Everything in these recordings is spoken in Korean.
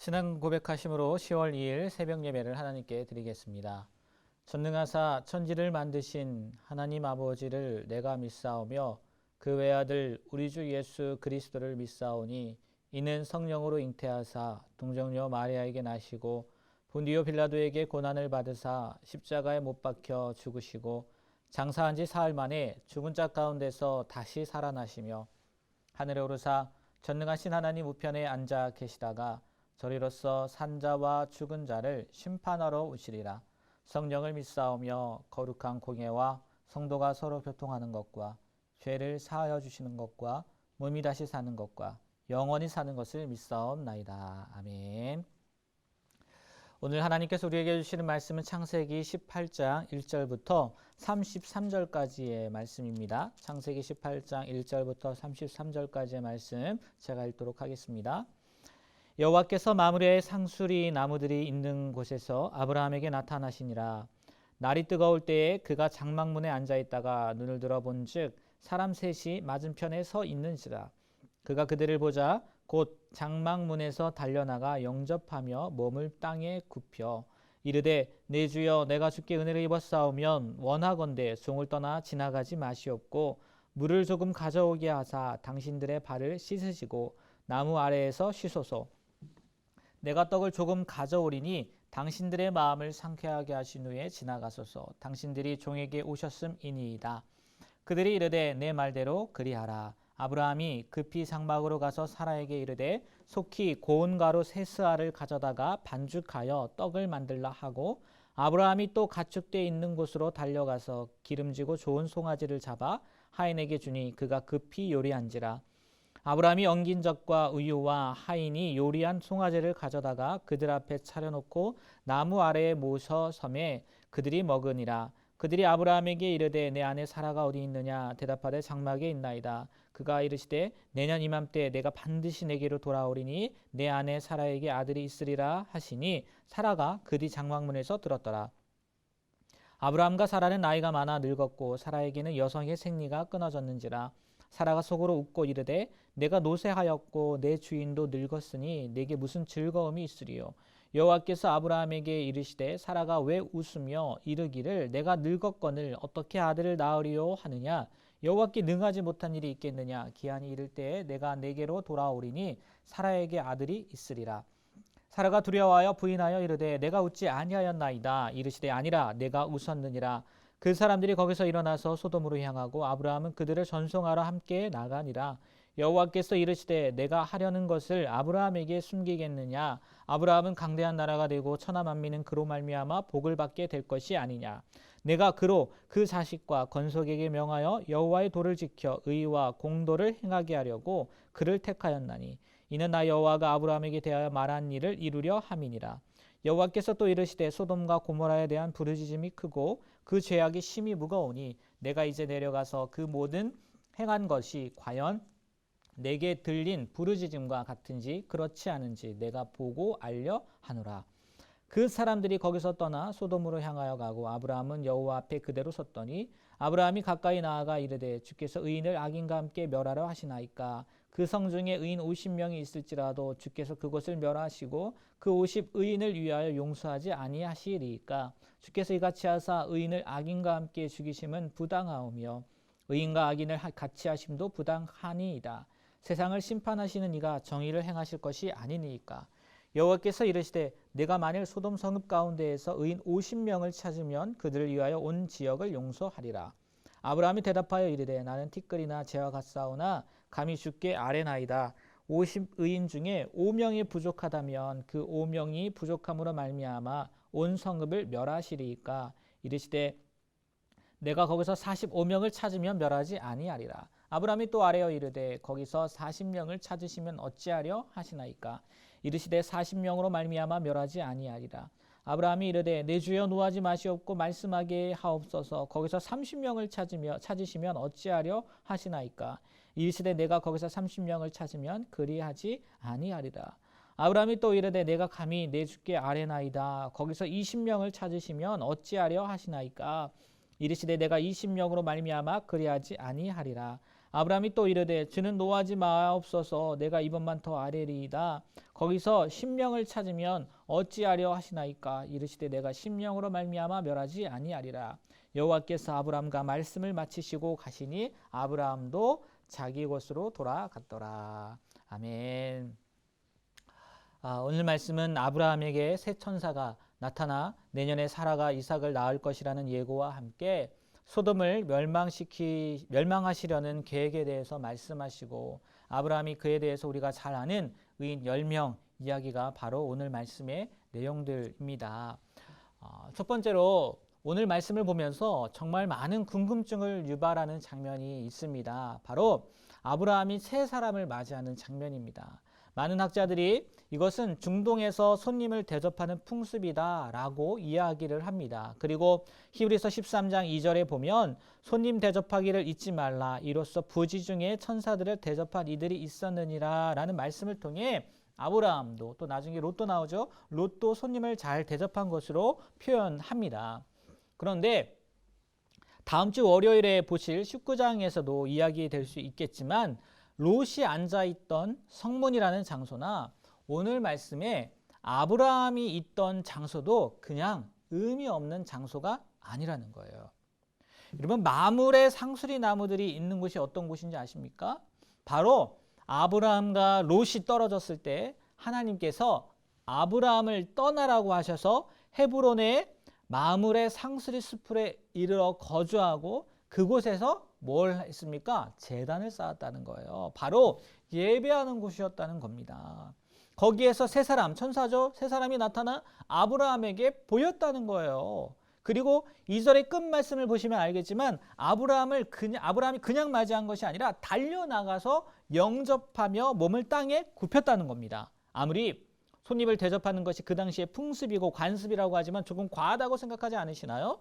신앙 고백하심으로 10월 2일 새벽 예배를 하나님께 드리겠습니다. 전능하사 천지를 만드신 하나님 아버지를 내가 믿사오며 그 외아들 우리 주 예수 그리스도를 믿사오니 이는 성령으로 잉태하사 동정녀 마리아에게 나시고 본디오 빌라도에게 고난을 받으사 십자가에 못 박혀 죽으시고 장사한 지 사흘 만에 죽은 자 가운데서 다시 살아나시며 하늘에 오르사 전능하신 하나님 우편에 앉아 계시다가 저리로서 산자와 죽은 자를 심판하러 오시리라. 성령을 믿사오며 거룩한 공예와 성도가 서로 교통하는 것과 죄를 사하여 주시는 것과 몸이 다시 사는 것과 영원히 사는 것을 믿사옵나이다. 아멘. 오늘 하나님께서 우리에게 주시는 말씀은 창세기 18장 1절부터 33절까지의 말씀입니다. 창세기 18장 1절부터 33절까지의 말씀 제가 읽도록 하겠습니다. 여호와께서 마므레의 상수리 나무들이 있는 곳에서 아브라함에게 나타나시니라. 날이 뜨거울 때에 그가 장막문에 앉아있다가 눈을 들어본즉 사람 셋이 맞은편에 서 있는지라. 그가 그들을 보자 곧 장막문에서 달려나가 영접하며 몸을 땅에 굽혀 이르되 내 주여 내가 주께 은혜를 입었사오면 원하건대 종을 떠나 지나가지 마시옵고 물을 조금 가져오게 하사 당신들의 발을 씻으시고 나무 아래에서 쉬소서. 내가 떡을 조금 가져오리니 당신들의 마음을 상쾌하게 하신 후에 지나가소서. 당신들이 종에게 오셨음이니이다. 그들이 이르되 내 말대로 그리하라. 아브라함이 급히 장막으로 가서 사라에게 이르되 속히 고운 가루 세 스아를 가져다가 반죽하여 떡을 만들라 하고 아브라함이 또 가축대 있는 곳으로 달려가서 기름지고 좋은 송아지를 잡아 하인에게 주니 그가 급히 요리한지라. 아브라함이 엉긴 젖과 우유와 하인이 요리한 송아지를 가져다가 그들 앞에 차려놓고 나무 아래에 모셔 섬에 그들이 먹으니라. 그들이 아브라함에게 이르되 내 아내 사라가 어디 있느냐 대답하되 장막에 있나이다. 그가 이르시되 내년 이맘때 내가 반드시 내게로 돌아오리니 내 아내 사라에게 아들이 있으리라 하시니 사라가 그 뒤 장막문에서 들었더라. 아브라함과 사라는 나이가 많아 늙었고 사라에게는 여성의 생리가 끊어졌는지라. 사라가 속으로 웃고 이르되 내가 노쇠하였고 내 주인도 늙었으니 내게 무슨 즐거움이 있으리요. 여호와께서 아브라함에게 이르시되 사라가 왜 웃으며 이르기를 내가 늙었거늘 어떻게 아들을 낳으리요 하느냐. 여호와께 능하지 못한 일이 있겠느냐. 기한이 이를 때에 내가 내게로 돌아오리니 사라에게 아들이 있으리라. 사라가 두려워하여 부인하여 이르되 내가 웃지 아니하였나이다. 이르시되 아니라 내가 웃었느니라. 그 사람들이 거기서 일어나서 소돔으로 향하고 아브라함은 그들을 전송하러 함께 나가니라. 여호와께서 이르시되 내가 하려는 것을 아브라함에게 숨기겠느냐. 아브라함은 강대한 나라가 되고 천하 만민은 그로 말미암아 복을 받게 될 것이 아니냐. 내가 그로 그 자식과 건속에게 명하여 여호와의 도를 지켜 의와 공도를 행하게 하려고 그를 택하였나니 이는 나 여호와가 아브라함에게 대하여 말한 일을 이루려 함이니라. 여호와께서 또 이르시되 소돔과 고모라에 대한 부르짖음이 크고 그 죄악이 심히 무거우니 내가 이제 내려가서 그 모든 행한 것이 과연 내게 들린 부르짖음과 같은지 그렇지 않은지 내가 보고 알려 하노라. 그 사람들이 거기서 떠나 소돔으로 향하여 가고 아브라함은 여호와 앞에 그대로 섰더니 아브라함이 가까이 나아가 이르되 주께서 의인을 악인과 함께 멸하려 하시나이까. 그 성 중에 의인 50명이 있을지라도 주께서 그곳을 멸하시고 그 50 의인을 위하여 용서하지 아니하시리이까. 주께서 이같이 하사 의인을 악인과 함께 죽이심은 부당하오며 의인과 악인을 같이 하심도 부당하니이다. 세상을 심판하시는 이가 정의를 행하실 것이 아니니이까. 여호와께서 이르시되 내가 만일 소돔 성읍 가운데에서 의인 50명을 찾으면 그들을 위하여 온 지역을 용서하리라. 아브라함이 대답하여 이르되 나는 티끌이나 재와 같사오나 감히 주께 아뢰나이다. 50 의인 중에 5명이 부족하다면 그 5명이 부족함으로 말미암아 온 성읍을 멸하시리이까. 이르시되 내가 거기서 45명을 찾으면 멸하지 아니하리라. 아브라함이 또 아뢰어 이르되 거기서 40명을 찾으시면 어찌하려 하시나이까. 이르시되 40명으로 말미암아 멸하지 아니하리라. 아브라함이 이르되 내 주여 노하지 마시옵고 말씀하게 하옵소서. 거기서 30명을 찾으시면 어찌하려 하시나이까. 이르시되 내가 거기서 30명을 찾으면 그리하지 아니하리라. 아브라함이 또 이르되 내가 감히 내 주께 아뢰나이다. 거기서 20명을 찾으시면 어찌하려 하시나이까. 이르시되 내가 20명으로 말미암아 그리하지 아니하리라. 아브라함이 또 이르되 주는 노하지 마옵소서 내가 이번만 더 아뢰리이다. 거기서 심령을 찾으면 어찌하려 하시나이까. 이르시되 내가 심령으로 말미암아 멸하지 아니하리라. 여호와께서 아브라함과 말씀을 마치시고 가시니 아브라함도 자기 곳으로 돌아갔더라. 아멘. 오늘 말씀은 아브라함에게 새 천사가 나타나 내년에 사라가 이삭을 낳을 것이라는 예고와 함께 소돔을 멸망하시려는 계획에 대해서 말씀하시고 아브라함이 그에 대해서 우리가 잘 아는 의인 10명 이야기가 바로 오늘 말씀의 내용들입니다. 첫 번째로 오늘 말씀을 보면서 정말 많은 궁금증을 유발하는 장면이 있습니다. 바로 아브라함이 새 사람을 맞이하는 장면입니다. 많은 학자들이 이것은 중동에서 손님을 대접하는 풍습이다라고 이야기를 합니다. 그리고 히브리서 13장 2절에 보면 손님 대접하기를 잊지 말라. 이로써 부지 중에 천사들을 대접한 이들이 있었느니라 라는 말씀을 통해 아브라함도 또 나중에 롯도 나오죠. 롯도 손님을 잘 대접한 것으로 표현합니다. 그런데 다음 주 월요일에 보실 19장에서도 이야기될 수 있겠지만 롯이 앉아있던 성문이라는 장소나 오늘 말씀에 아브라함이 있던 장소도 그냥 의미 없는 장소가 아니라는 거예요. 여러분 마물의 상수리 나무들이 있는 곳이 어떤 곳인지 아십니까? 바로 아브라함과 롯이 떨어졌을 때 하나님께서 아브라함을 떠나라고 하셔서 헤브론의 마물의 상수리 숲에 이르러 거주하고 그곳에서 뭘 했습니까? 제단을 쌓았다는 거예요. 바로 예배하는 곳이었다는 겁니다. 거기에서 세 사람, 천사죠. 세 사람이 나타나 아브라함에게 보였다는 거예요. 그리고 2절의 끝 말씀을 보시면 알겠지만 아브라함이 그냥 맞이한 것이 아니라 달려나가서 영접하며 몸을 땅에 굽혔다는 겁니다. 아무리 손님을 대접하는 것이 그 당시에 풍습이고 관습이라고 하지만 조금 과하다고 생각하지 않으시나요?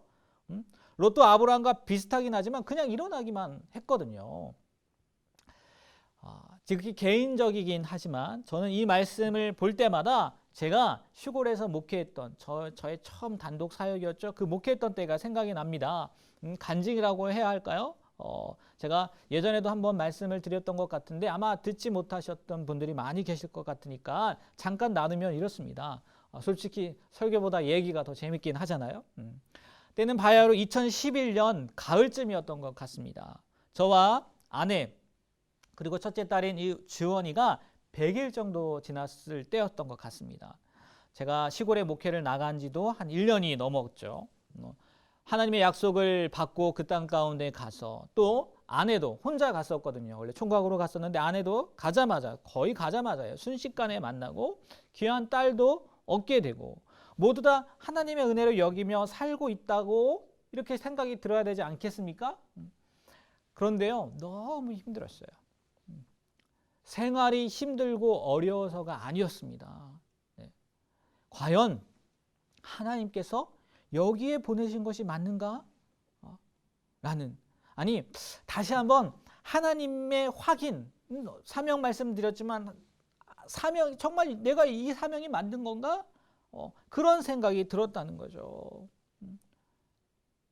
롯도 아브라함과 비슷하긴 하지만 그냥 일어나기만 했거든요. 지극히 개인적이긴 하지만 저는 이 말씀을 볼 때마다 제가 시골에서 목회했던 저의 처음 단독 사역이었죠. 그 목회했던 때가 생각이 납니다. 간증이라고 해야 할까요? 제가 예전에도 한번 말씀을 드렸던 것 같은데 아마 듣지 못하셨던 분들이 많이 계실 것 같으니까 잠깐 나누면 이렇습니다. 솔직히 설교보다 얘기가 더 재밌긴 하잖아요. 때는 바야흐로 2011년 가을쯤이었던 것 같습니다. 저와 아내 그리고 첫째 딸인 이 주원이가 100일 정도 지났을 때였던 것 같습니다. 제가 시골에 목회를 나간 지도 한 1년이 넘었죠. 하나님의 약속을 받고 그 땅 가운데 가서 또 아내도 혼자 갔었거든요. 원래 총각으로 갔었는데 아내도 거의 가자마자요. 순식간에 만나고 귀한 딸도 얻게 되고 모두 다 하나님의 은혜로 여기며 살고 있다고 이렇게 생각이 들어야 되지 않겠습니까? 그런데요. 너무 힘들었어요. 생활이 힘들고 어려워서가 아니었습니다. 과연 하나님께서 여기에 보내신 것이 맞는가? 라는 다시 한번 하나님의 확인 사명 말씀드렸지만 정말 내가 이 사명이 만든 건가? 그런 생각이 들었다는 거죠.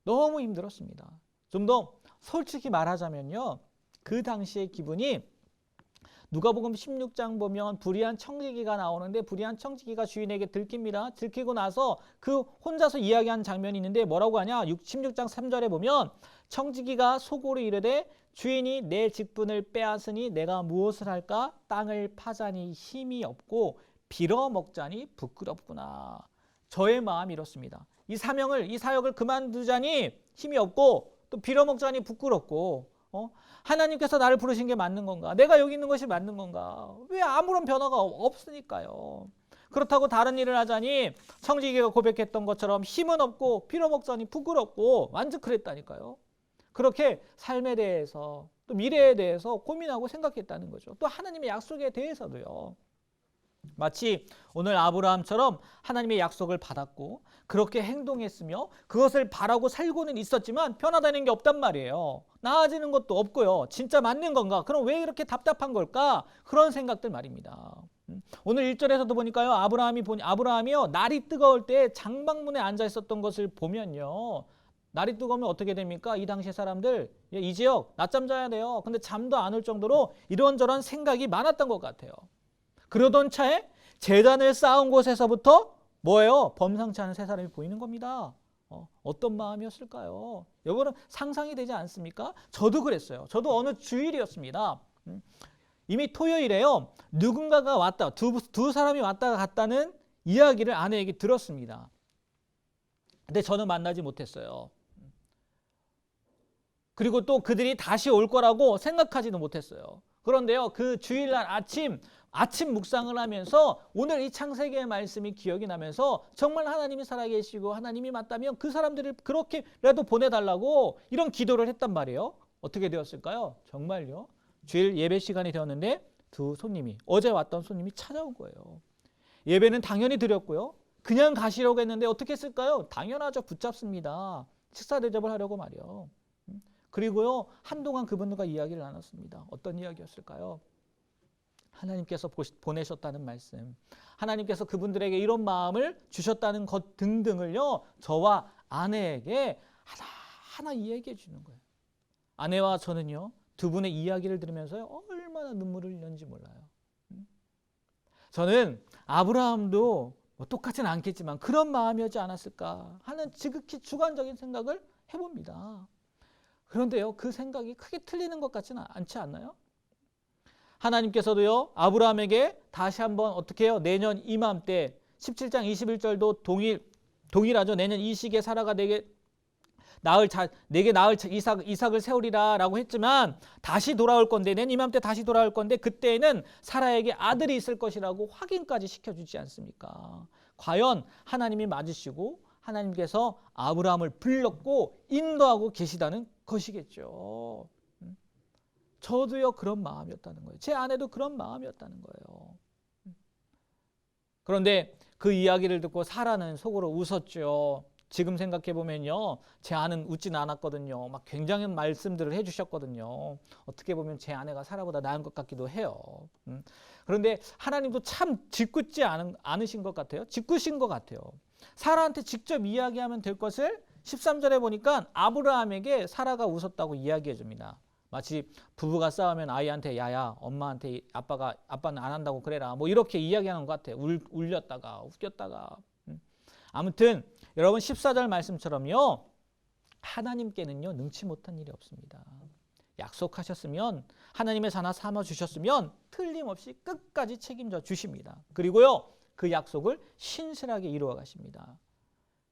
너무 힘들었습니다. 좀 더 솔직히 말하자면요. 그 당시의 기분이 누가복음 16장 보면 불의한 청지기가 나오는데 불의한 청지기가 주인에게 들킵니다. 들키고 나서 그 혼자서 이야기하는 장면이 있는데 뭐라고 하냐? 16장 3절에 보면 청지기가 속으로 이르되 주인이 내 직분을 빼앗으니 내가 무엇을 할까? 땅을 파자니 힘이 없고 빌어먹자니 부끄럽구나. 저의 마음이 이렇습니다. 이 사역을 그만두자니 힘이 없고 또 빌어먹자니 부끄럽고 하나님께서 나를 부르신 게 맞는 건가? 내가 여기 있는 것이 맞는 건가? 왜 아무런 변화가 없으니까요. 그렇다고 다른 일을 하자니 청지기가 고백했던 것처럼 힘은 없고 빌어먹자니 부끄럽고 완전 그랬다니까요. 그렇게 삶에 대해서 또 미래에 대해서 고민하고 생각했다는 거죠. 또 하나님의 약속에 대해서도요. 마치 오늘 아브라함처럼 하나님의 약속을 받았고 그렇게 행동했으며 그것을 바라고 살고는 있었지만 변화되는 게 없단 말이에요. 나아지는 것도 없고요. 진짜 맞는 건가? 그럼 왜 이렇게 답답한 걸까? 그런 생각들 말입니다. 오늘 1절에서도 보니까요. 아브라함이요 날이 뜨거울 때 장방문에 앉아 있었던 것을 보면요. 날이 뜨거우면 어떻게 됩니까? 이 당시 사람들 이 지역 낮잠 자야 돼요. 근데 잠도 안 올 정도로 이런저런 생각이 많았던 것 같아요. 그러던 차에 제단을 쌓은 곳에서부터 뭐예요? 범상치 않은 세 사람이 보이는 겁니다. 어떤 마음이었을까요? 여러분 상상이 되지 않습니까? 저도 그랬어요. 저도 어느 주일이었습니다. 이미 토요일에요. 누군가가 왔다. 두 사람이 왔다가 갔다는 이야기를 아내에게 들었습니다. 근데 저는 만나지 못했어요. 그리고 또 그들이 다시 올 거라고 생각하지도 못했어요. 그런데요, 그 주일날 아침 묵상을 하면서 오늘 이 창세기의 말씀이 기억이 나면서 정말 하나님이 살아계시고 하나님이 맞다면 그 사람들을 그렇게라도 보내달라고 이런 기도를 했단 말이에요. 어떻게 되었을까요? 정말요. 주일 예배 시간이 되었는데 어제 왔던 손님이 찾아온 거예요. 예배는 당연히 드렸고요. 그냥 가시려고 했는데 어떻게 했을까요? 당연하죠. 붙잡습니다. 식사 대접을 하려고 말이요. 그리고요, 한동안 그분들과 이야기를 나눴습니다. 어떤 이야기였을까요? 하나님께서 보내셨다는 말씀, 하나님께서 그분들에게 이런 마음을 주셨다는 것 등등을요, 저와 아내에게 하나하나 이야기해 주는 거예요. 아내와 저는요, 두 분의 이야기를 들으면서요, 얼마나 눈물을 흘렸는지 몰라요. 저는 아브라함도 똑같지는 않겠지만 그런 마음이었지 않았을까 하는 지극히 주관적인 생각을 해봅니다. 그런데요, 그 생각이 크게 틀리는 것 같지는 않지 않나요? 하나님께서도요, 아브라함에게 다시 한번 어떻게 해요? 내년 이맘때 17장 21절도 동일하죠. 내년 이 시기에 사라가 내게 낳을 이삭을 세우리라 라고 했지만 다시 돌아올 건데, 내년 이맘때 다시 돌아올 건데 그때에는 사라에게 아들이 있을 것이라고 확인까지 시켜주지 않습니까? 과연 하나님이 맞으시고 하나님께서 아브라함을 불렀고 인도하고 계시다는 것이겠죠. 저도요, 그런 마음이었다는 거예요. 제 아내도 그런 마음이었다는 거예요. 그런데 그 이야기를 듣고 사라는 속으로 웃었죠. 지금 생각해 보면요, 제 아내는 웃진 않았거든요. 막 굉장한 말씀들을 해주셨거든요. 어떻게 보면 제 아내가 사라보다 나은 것 같기도 해요. 그런데 하나님도 참 짓궂지 않으신 것 같아요. 짓궂으신 것 같아요. 사라한테 직접 이야기하면 될 것을 13절에 보니까 아브라함에게 사라가 웃었다고 이야기해 줍니다. 마치 부부가 싸우면 아이한테 야야 엄마한테 아빠는 안 한다고 그래라 뭐 이렇게 이야기하는 것 같아요. 울렸다가 웃겼다가. 아무튼 여러분 14절 말씀처럼요, 하나님께는요 능치 못한 일이 없습니다. 약속하셨으면, 하나님의 자나 삼아 주셨으면 틀림없이 끝까지 책임져 주십니다. 그리고요, 그 약속을 신실하게 이루어 가십니다.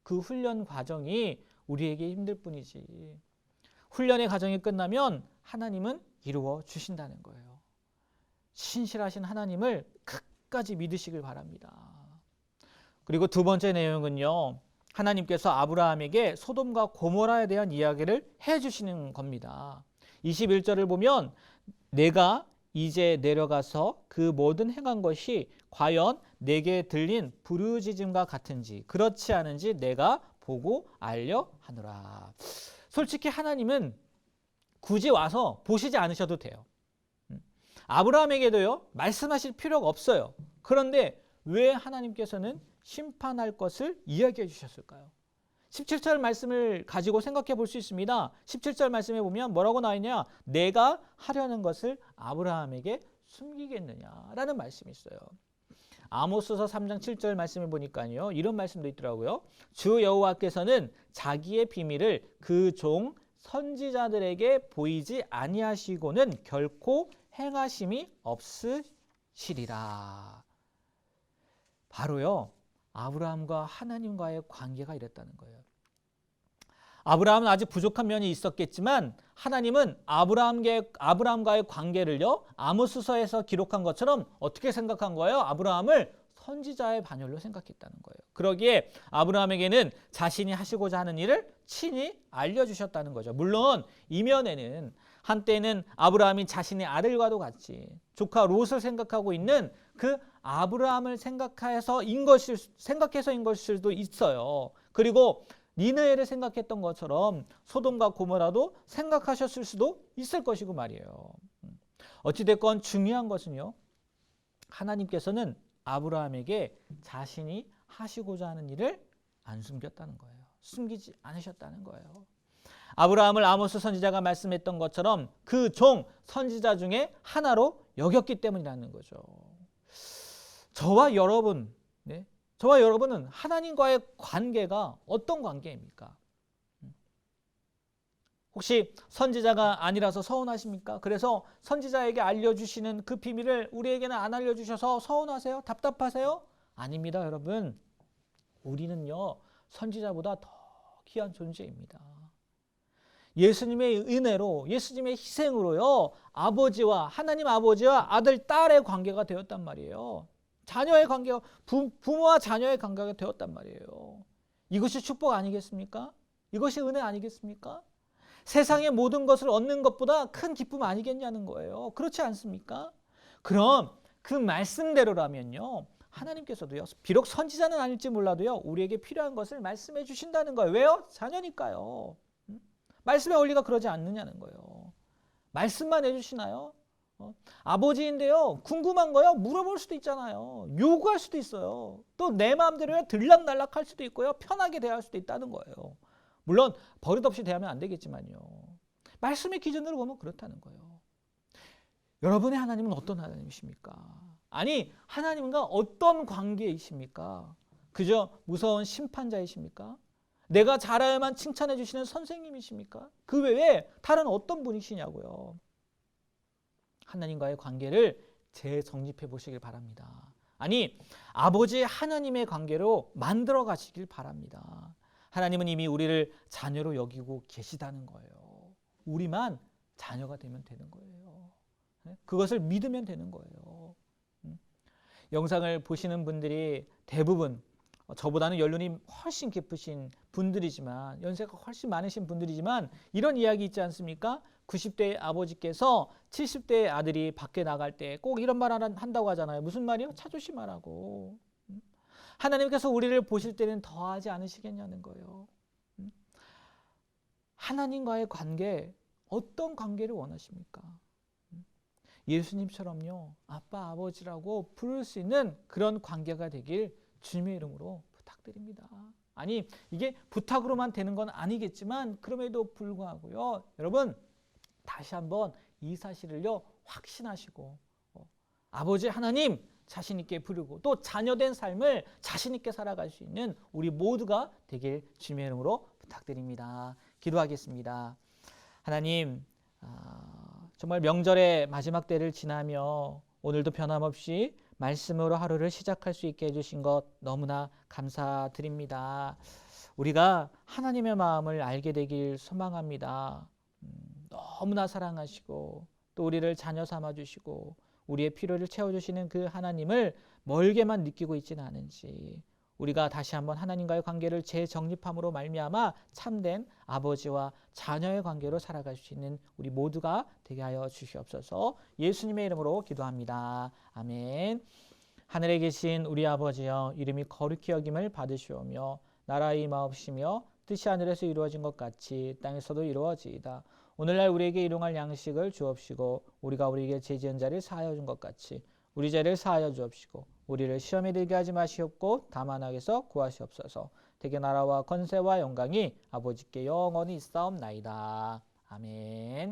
그 훈련 과정이 우리에게 힘들 뿐이지, 훈련의 과정이 끝나면 하나님은 이루어 주신다는 거예요. 신실하신 하나님을 끝까지 믿으시길 바랍니다. 그리고 두 번째 내용은요, 하나님께서 아브라함에게 소돔과 고모라에 대한 이야기를 해주시는 겁니다. 21절을 보면 내가 이제 내려가서 그 모든 행한 것이 과연 내게 들린 부르짖음과 같은지 그렇지 않은지 내가 보고 알려 하노라. 솔직히 하나님은 굳이 와서 보시지 않으셔도 돼요. 아브라함에게도요, 말씀하실 필요가 없어요. 그런데 왜 하나님께서는 심판할 것을 이야기해 주셨을까요? 17절 말씀을 가지고 생각해 볼 수 있습니다. 17절 말씀에 보면 뭐라고 나와 있냐? 내가 하려는 것을 아브라함에게 숨기겠느냐라는 말씀이 있어요. 아모스서 3장 7절 말씀을 보니까요, 이런 말씀도 있더라고요. 주 여호와께서는 자기의 비밀을 그 종 선지자들에게 보이지 아니하시고는 결코 행하심이 없으시리라. 바로요, 아브라함과 하나님과의 관계가 이랬다는 거예요. 아브라함은 아직 부족한 면이 있었겠지만 하나님은 아브라함과의 관계를요, 아모스서에서 기록한 것처럼 어떻게 생각한 거예요? 아브라함을 선지자의 반열로 생각했다는 거예요. 그러기에 아브라함에게는 자신이 하시고자 하는 일을 친히 알려주셨다는 거죠. 물론 이면에는 한때는 아브라함이 자신의 아들과도 같이 조카 롯을 생각하고 있는 그 아브라함을 생각해서인 것일 수도 있어요. 그리고 니느웨를 생각했던 것처럼 소돔과 고모라도 생각하셨을 수도 있을 것이고 말이에요. 어찌됐건 중요한 것은요, 하나님께서는 아브라함에게 자신이 하시고자 하는 일을 안 숨겼다는 거예요. 숨기지 않으셨다는 거예요. 아브라함을 아모스 선지자가 말씀했던 것처럼 그 종 선지자 중에 하나로 여겼기 때문이라는 거죠. 저와 여러분, 네? 저와 여러분은 하나님과의 관계가 어떤 관계입니까? 혹시 선지자가 아니라서 서운하십니까? 그래서 선지자에게 알려주시는 그 비밀을 우리에게는 안 알려주셔서 서운하세요? 답답하세요? 아닙니다, 여러분. 우리는요, 선지자보다 더 귀한 존재입니다. 예수님의 은혜로, 예수님의 희생으로요, 하나님 아버지와 아들, 딸의 관계가 되었단 말이에요. 자녀의 관계가, 부모와 자녀의 관계가 되었단 말이에요. 이것이 축복 아니겠습니까? 이것이 은혜 아니겠습니까? 세상의 모든 것을 얻는 것보다 큰 기쁨 아니겠냐는 거예요. 그렇지 않습니까? 그럼 그 말씀대로라면요, 하나님께서도요, 비록 선지자는 아닐지 몰라도요, 우리에게 필요한 것을 말씀해 주신다는 거예요. 왜요? 자녀니까요. 말씀의 원리가 그러지 않느냐는 거예요. 말씀만 해주시나요? 아버지인데요, 궁금한 거요, 물어볼 수도 있잖아요. 요구할 수도 있어요. 또 내 마음대로 들락날락할 수도 있고요, 편하게 대할 수도 있다는 거예요. 물론 버릇없이 대하면 안 되겠지만요. 말씀의 기준으로 보면 그렇다는 거예요. 여러분의 하나님은 어떤 하나님이십니까? 아니, 하나님과 어떤 관계이십니까? 그저 무서운 심판자이십니까? 내가 잘해야만 칭찬해 주시는 선생님이십니까? 그 외에 다른 어떤 분이시냐고요. 하나님과의 관계를 재정립해 보시길 바랍니다. 아니, 아버지 하나님의 관계로 만들어 가시길 바랍니다. 하나님은 이미 우리를 자녀로 여기고 계시다는 거예요. 우리만 자녀가 되면 되는 거예요. 그것을 믿으면 되는 거예요. 영상을 보시는 분들이 대부분 저보다는 연륜이 훨씬 깊으신 분들이지만, 연세가 훨씬 많으신 분들이지만, 이런 이야기 있지 않습니까? 90대의 아버지께서 70대의 아들이 밖에 나갈 때 꼭 이런 말 한다고 하잖아요. 무슨 말이요? 차 조심하라고. 하나님께서 우리를 보실 때는 더하지 않으시겠냐는 거예요. 하나님과의 관계, 어떤 관계를 원하십니까? 예수님처럼요, 아빠, 아버지라고 부를 수 있는 그런 관계가 되길 주님의 이름으로 부탁드립니다. 아니, 이게 부탁으로만 되는 건 아니겠지만 그럼에도 불구하고요, 여러분 다시 한번 이 사실을요 확신하시고 아버지 하나님 자신 있게 부르고 또 자녀된 삶을 자신 있게 살아갈 수 있는 우리 모두가 되길 주님의 이름으로 부탁드립니다. 기도하겠습니다. 하나님, 정말 명절의 마지막 때를 지나며 오늘도 변함없이 말씀으로 하루를 시작할 수 있게 해주신 것 너무나 감사드립니다. 우리가 하나님의 마음을 알게 되길 소망합니다. 너무나 사랑하시고 또 우리를 자녀 삼아주시고 우리의 필요를 채워주시는 그 하나님을 멀게만 느끼고 있지는 않은지, 우리가 다시 한번 하나님과의 관계를 재정립함으로 말미암아 참된 아버지와 자녀의 관계로 살아갈 수 있는 우리 모두가 되게 하여 주시옵소서. 예수님의 이름으로 기도합니다. 아멘. 하늘에 계신 우리 아버지여, 이름이 거룩히 여김을 받으시오며 나라의 임하옵시며 뜻이 하늘에서 이루어진 것 같이 땅에서도 이루어지이다. 오늘날 우리에게 일용할 양식을 주옵시고 우리가 우리에게 죄지은 자를 사하여 준 것 같이 우리 죄를 사하여 주옵시고 우리를 시험에 들게 하지 마시옵고 다만 악에서 구하시옵소서. 대개 나라와 권세와 영광이 아버지께 영원히 있사옵나이다. 아멘.